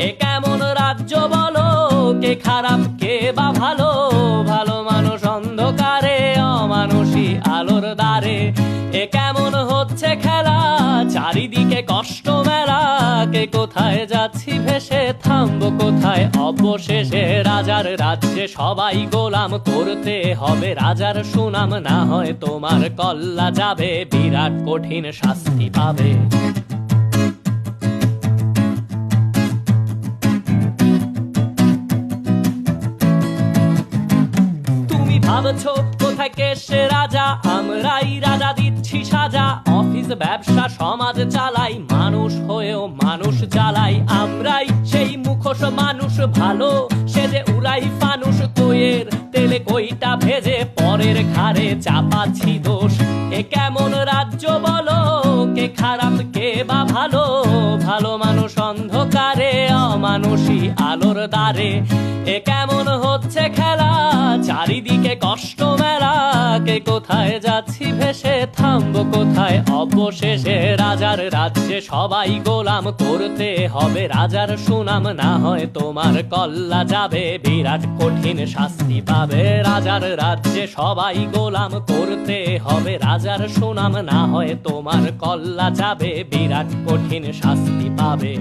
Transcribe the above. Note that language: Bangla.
এ কেমন রাজ্য বলো, কে খারাপ কে বা ভালো? ভালো মানুষ অন্ধকারে, অমানুষী আলোর দ্বারে। এ কেমন হচ্ছে খেলা, চারিদিকে কষ্ট মেলা। কে কোথায় যাচ্ছি ভেসে, থামবো কোথায় অবশেষে? রাজার রাজ্যে সবাই গোলাম, করতে হবে রাজার সুনাম। না হয় তোমার কল্লা যাবে, বিরাট কঠিন শাস্তি পাবে। ভাবছো কোথায় কে সে রাজা, আমরাই রাজা দিচ্ছি সাজা। অফিস ব্যবসা সমাজ চালাই, মানুষ হয়েও মানুষ জ্বালাই। আমরাই সেই মুখোশ মানুষ ভালো, সে যে উড়াই ফানুষ। কইয়ের তেলে কইটা ভেজে পরের ঘাড়ে চাপাচ্ছি দোষ। এ কেমন রাজ্য বলো, কে খারাপ কে বা ভালো? ভালো মানুষ অন্ধকারে, অমানুষী আলোর দ্বারে। এ কেমন হচ্ছে খেলা, চারিদিকে কষ্ট মেলা। কে কোথায় যাচ্ছি ভেসে, থামবো কোথায় অবশেষে? রাজার রাজ্যে সবাই গোলাম, করতে হবে রাজার সুনাম। না হয় তোমার কল্লা যাবে, বিরাট কঠিন শাস্তি পাবে। রাজার রাজ্যে সবাই গোলাম, করতে হবে রাজার সুনাম। না হয় তোমার কল্লা যাবে, বিরাট কঠিন শাস্তি পাবে।